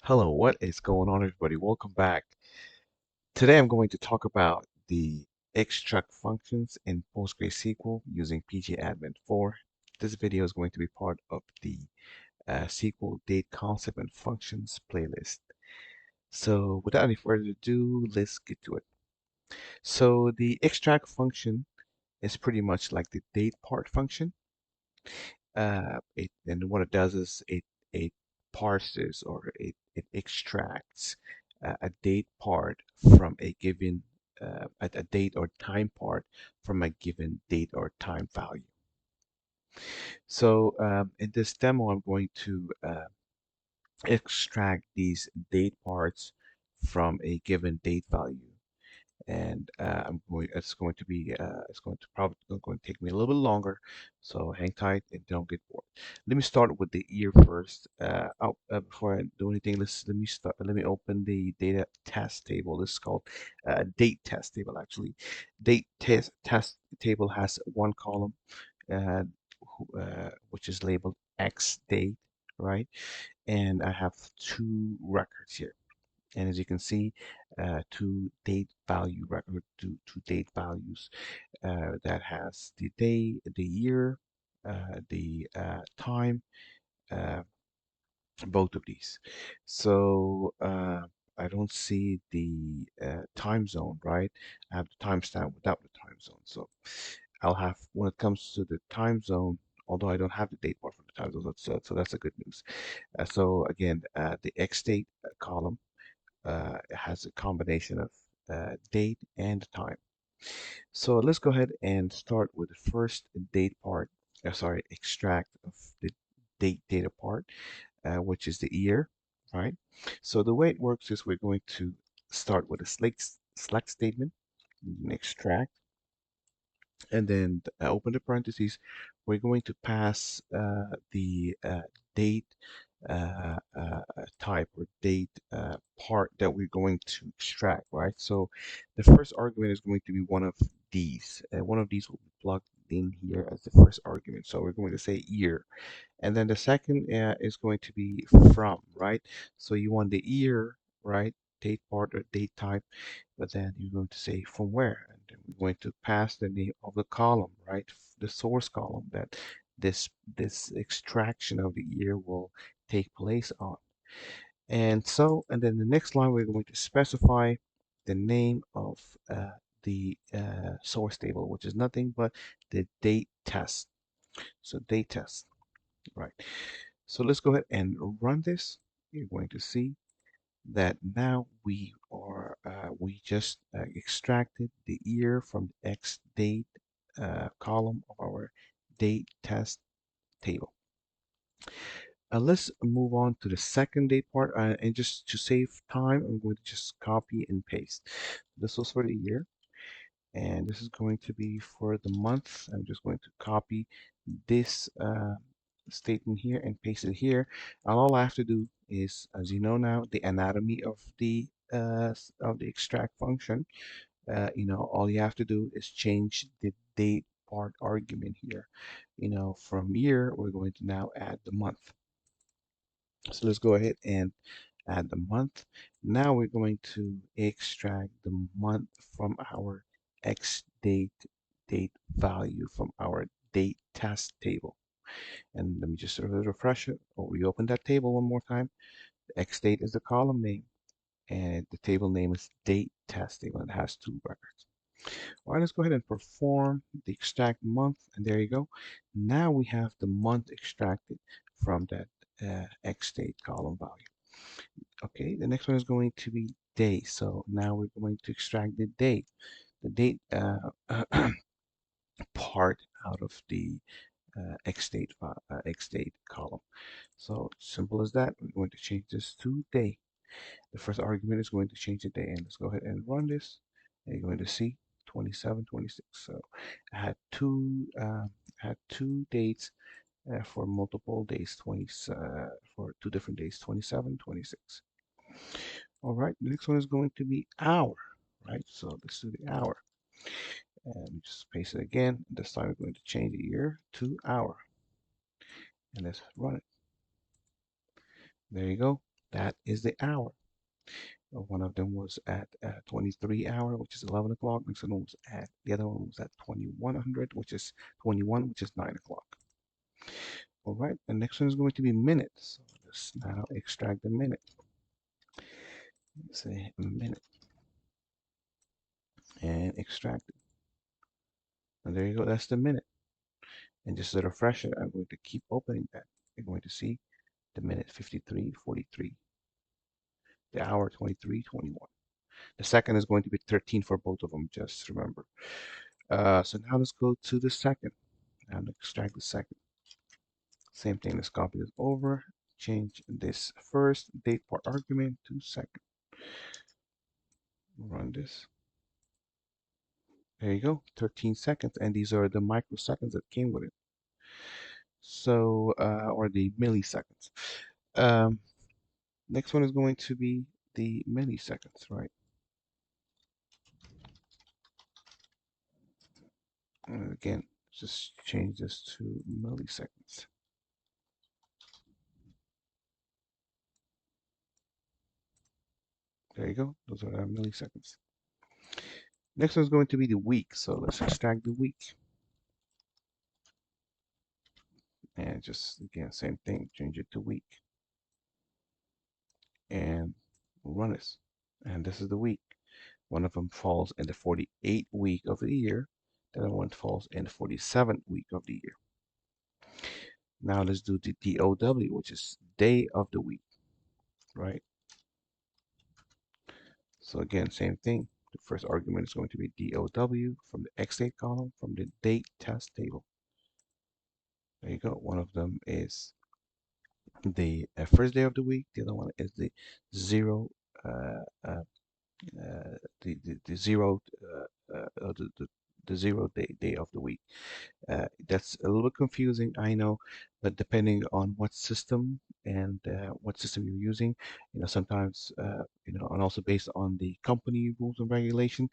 Hello, what is going on, everybody? Welcome back. Today I'm going to talk about the extract functions in PostgreSQL using pgadmin 4. This video is going to be part of the SQL date concept and functions playlist. So without any further ado, let's get to it. So the extract function is pretty much like the date part function. And what it does is it parses or it extracts a date part from a given a date or time part from a given date or time value. So in this demo, I'm going to extract these date parts from a given date value and it's going to probably going to take me a little bit longer, so hang tight and don't get bored. Let me start with the year first. Before I do anything, let me open the data test table. This is called date test table. Actually, date test table has one column, uh, which is labeled X date, right? And I have two records here. And as you can see, two date value record, two date values that has the day, the year, the time, uh, both of these. So I don't see the time zone, right? I have the timestamp without the time zone. So I'll have, when it comes to the time zone, although I don't have the date part for the time zone, so that's a good news. So again, the X date column it has a combination of date and time. So let's go ahead and start with the first date part, sorry, extract of the date data part, which is the year, right? So the way it works is we're going to start with a select statement, extract, and then open the parentheses. We're going to pass the date type or date part that we're going to extract, right? So the first argument is going to be one of these. One of these will be plugged in here as the first argument. So we're going to say year. And then the second is going to be from, right? So you want the year, right? Date part or date type, but then you're going to say from where, and then we're going to pass the name of the column, right? The source column that this extraction of the year will take place on. And then the next line, we're going to specify the name of the source table, which is nothing but the date test. So date test. Right. So let's go ahead and run this. You're going to see that now we just extracted the year from the X date column of our date test table. Let's move on to the second date part, and just to save time, I'm going to just copy and paste. This was for the year, and this is going to be for the month. I'm just going to copy this statement here and paste it here. And all I have to do is, as you know now, the anatomy of the extract function. All you have to do is change the date part argument here. From year, we're going to now add the month. So let's go ahead and add the month. Now we're going to extract the month from our X date value from our date test table. And let me just sort of refresh it or reopen that table one more time. The X date is the column name and the table name is date test table and it has two records. All right, let's go ahead and perform the extract month, and there you go. Now we have the month extracted from that X date column value. Okay, the next one is going to be day. So now we're going to extract the date part out of the X date column. So simple as that. We're going to change this to day. The first argument is going to change the day, and let's go ahead and run this. And you're going to see 27, 26. So I had two dates for multiple days, for two different days, 27, 26. All right, the next one is going to be hour, right? So let's do the hour. And just paste it again. This time we're going to change the year to hour. And let's run it. There you go. That is the hour. One of them was at 23 hour, which is 11 o'clock. Next one was at the other one was at 2100, which is 21, which is 9 o'clock. All right, the next one is going to be minutes. So let's now extract the minute. Say a minute and extract it. And there you go. That's the minute. And just as a refresher, I'm going to keep opening that. You're going to see the minute 53:43, the hour 23:21. The second is going to be 13 for both of them. Just remember. So now let's go to the second and extract the second. Same thing. Let's copy this over. Change this first date part argument to second. Run this. There you go, 13 seconds, and these are the microseconds that came with it. So, or the milliseconds. Um, Next one is going to be the milliseconds, right? And again, just change this to milliseconds. There you go. Those are our milliseconds. Next one is going to be the week. So let's extract the week. And just, again, same thing. Change it to week. And run this. And this is the week. One of them falls in the 48th week of the year. The other one falls in the 47th week of the year. Now let's do the DOW, which is day of the week, right? So again, same thing. The first argument is going to be DOW from the X date column from the date test table. There you go. One of them is the first day of the week. The other one is the zero, uh, uh, the zero, the zero day of the week. That's a little bit confusing, I know, but depending on what system and what system you're using, sometimes, and also based on the company rules and regulation,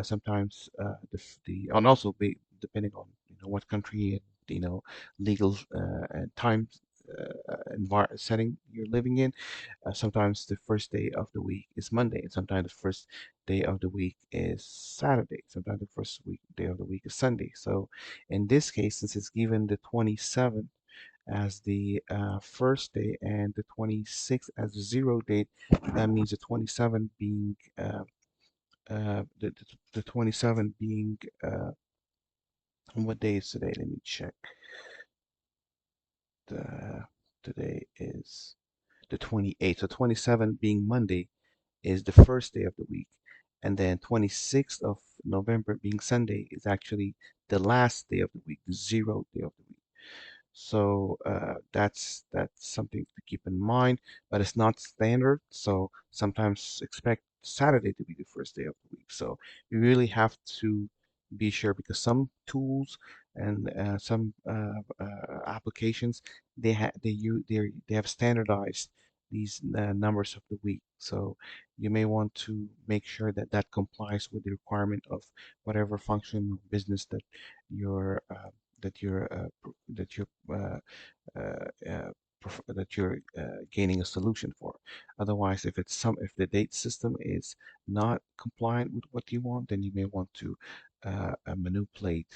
sometimes and also depending on, what country and, legal and time setting you're living in. Sometimes the first day of the week is Monday, and sometimes the first day of the week is Saturday. Sometimes the day of the week is Sunday. So in this case, since it's given the 27th as the first day and the 26th as the zero date, that means the 27th being the 27th being what day is today? Let me check. The Today is the 28th. So 27 being Monday is the first day of the week. And then 26th of November being Sunday is actually the last day of the week, the zero day of the week. So that's something to keep in mind, but it's not standard. So sometimes expect Saturday to be the first day of the week. So you really have to be sure because some tools and some applications they have standardized these numbers of the week. So you may want to make sure that that complies with the requirement of whatever function or business you're uh, that you're uh, uh, that you're gaining a solution for. Otherwise, if the date system is not compliant with what you want, then you may want to manipulate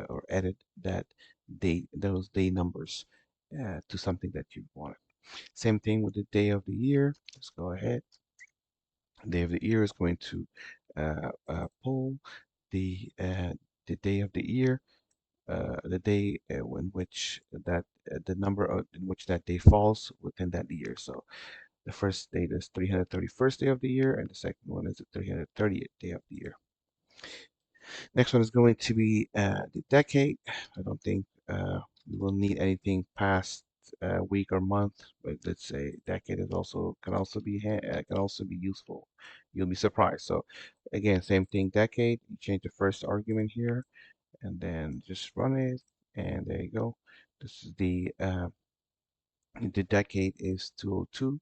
or edit those day numbers to something that you want. Same thing with the day of the year. Let's go ahead. Day of the year is going to pull the uh, the day of the year, the day in which the number in which that day falls within that year. So the first date is 331st day of the year, and the second one is the 330th day of the year. Next one is going to be the decade. I don't think we will need anything past week or month, but let's say decade is also can also be useful. You'll be surprised. So again, same thing. Decade. You change the first argument here, and then just run it, and there you go. This is the decade is 202.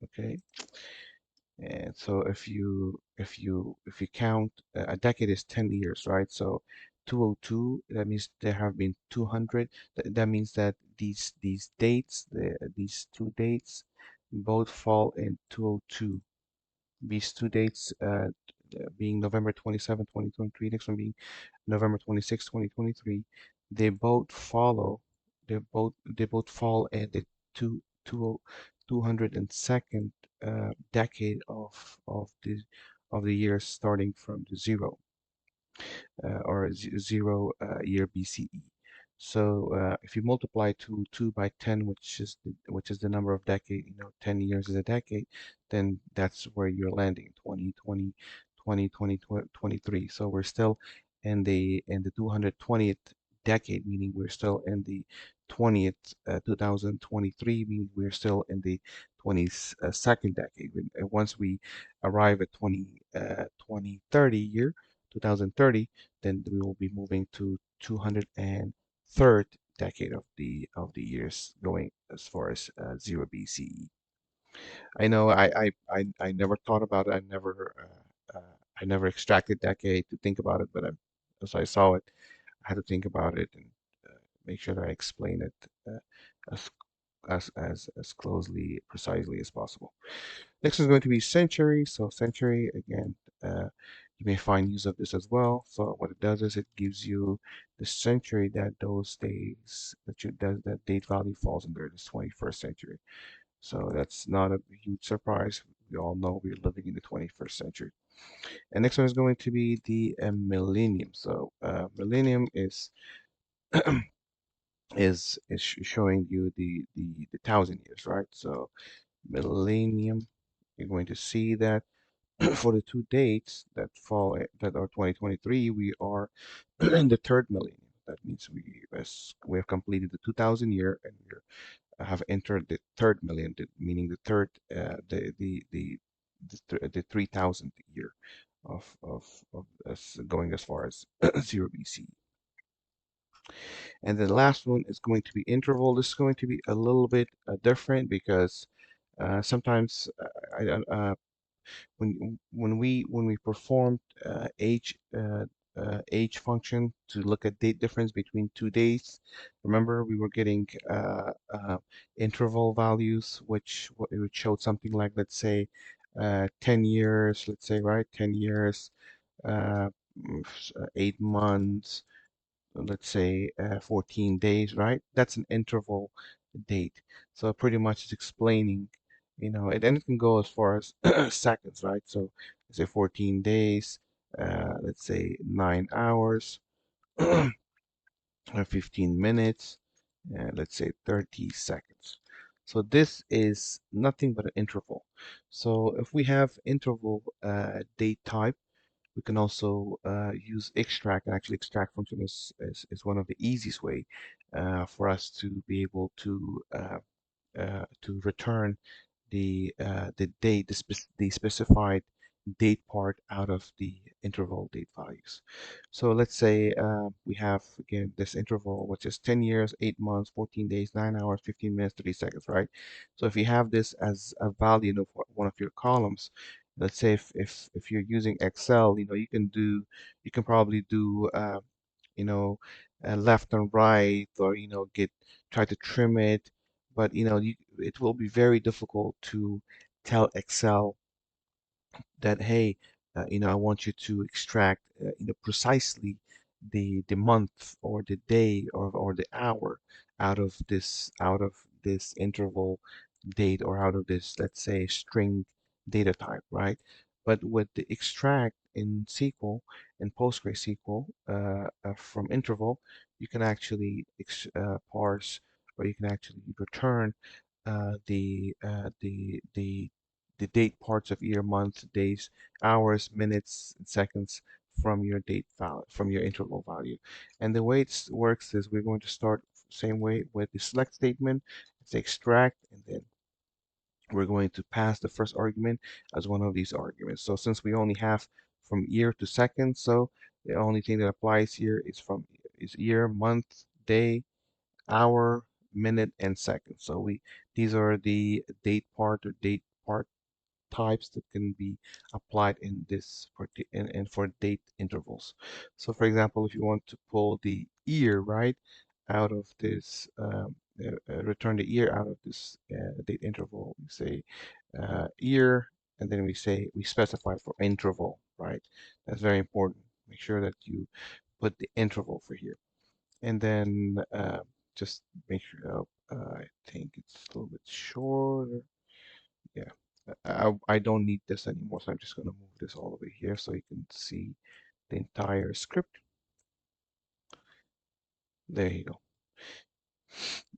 Okay, and so if you count a decade is 10 years, right? So 202, that means there have been 200. That means that these dates, these two dates, both fall in 202. These two dates being November 27, 2023, next one being November 26, 2023, they both follow, they both fall in the two, two, 202nd decade of the year starting from the zero or zero year BCE. So if you multiply 2 by 10, which is the number of decade, 10 years is a decade, then that's where you're landing, 2023. So we're still in the 220th decade, meaning we're still in the 20th, 2023, meaning we're still in the 22nd decade. Once we arrive at 2030 year, 2030, then we will be moving to 203rd decade of the years going as far as 0 BCE. I know I never thought about it. I never extracted decade to think about it, but as I saw it, I had to think about it and make sure that I explain it uh, as as closely, precisely as possible. Next is going to be century. So century, again, you may find use of this as well. So what it does is it gives you the century that those days that date value falls under this 21st century. So that's not a huge surprise. We all know we're living in the 21st century. And next one is going to be the millennium. So millennium is showing you the 1,000 years, right? So millennium, you're going to see that for the two dates that are 2023, we are in the third millennium. That means we have completed the 2,000 year and we have entered the third millennium, meaning the third the 3,000th year of us going as far as 0 BC. And the last one is going to be interval. This is going to be a little bit different because sometimes when we performed age function to look at date difference between two days, remember we were getting interval values which showed something like, let's say, 10 years, let's say, right, 10 years, uh, 8 months, let's say 14 days, right? That's an interval date. So pretty much it's explaining, and it can go as far as seconds, right? So let's say 14 days, let's say 9 hours, 15 minutes, let's say 30 seconds. So this is nothing but an interval. So if we have interval date type, we can also use extract, and actually extract function is one of the easiest way for us to be able to return the date, the specified date part out of the interval date values. So let's say we have again this interval, which is 10 years, 8 months, 14 days, 9 hours, 15 minutes, 30 seconds, right? So if you have this as a value of one of your columns, let's say if you're using Excel, you can probably do you know left and right, or get try to trim it, but it will be very difficult to tell Excel that, hey, I want you to extract precisely the month or the day or the hour out of this interval date, or out of this, let's say, string data type, right? But with the extract in SQL and PostgreSQL from interval, you can actually parse, or you can actually return the date parts of year, month, days, hours, minutes, and seconds from your date value, from your interval value. And the way it works is we're going to start same way with the select statement. It's extract, and then we're going to pass the first argument as one of these arguments. So since we only have from year to second, so the only thing that applies here is year, month, day, hour, minute, and second. So these are the date part types that can be applied in this and for date intervals. So for example, if you want to pull the year right out of this return the year out of this date interval. We say year, and then we specify for interval, right? That's very important. Make sure that you put the interval for here, and then just make sure. I think it's a little bit shorter. Yeah, I don't need this anymore, so I'm just going to move this all the way here so you can see the entire script. There you go.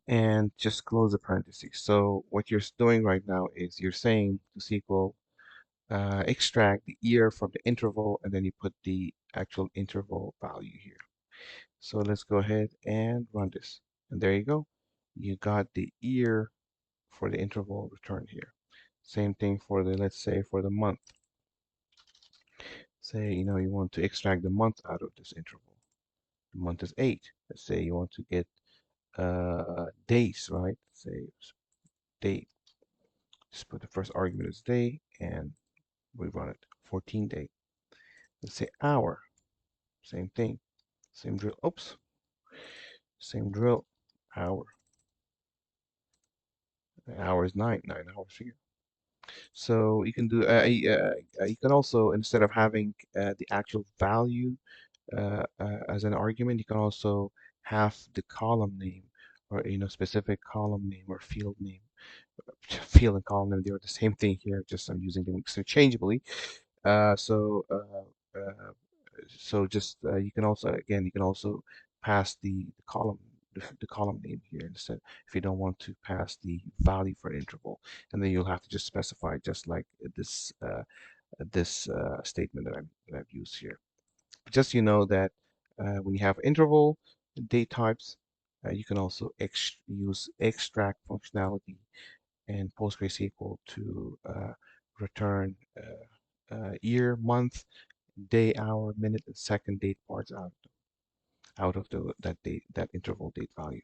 And just close the parentheses. So what you're doing right now is you're saying to SQL, extract the year from the interval, and then you put the actual interval value here. So let's go ahead and run this. And there you go. You got the year for the interval return here. Same thing for the, let's say for the month. Say, you want to extract the month out of this interval. The month is 8. Let's say you want to get days, right? Say date. Just put the first argument as day, and we run it. 14 day. Let's say hour. Same thing. Same drill. Oops. Same drill. Hour. Hour is 9. 9 hours here. So you can do. You can also, instead of having the actual value as an argument, you can also have the column name, or specific column name or field name. Field and column name, they're the same thing here. Just I'm using them interchangeably. Uh, so uh, uh, just you can also, again, you can also pass the column, the column name here instead, if you don't want to pass the value for an interval, and then you'll have to just specify, just like this statement that I've used here. Just that when you have interval date types, you can also use extract functionality and PostgreSQL to return year, month, day, hour, minute, and second date parts out of that date, that interval date value.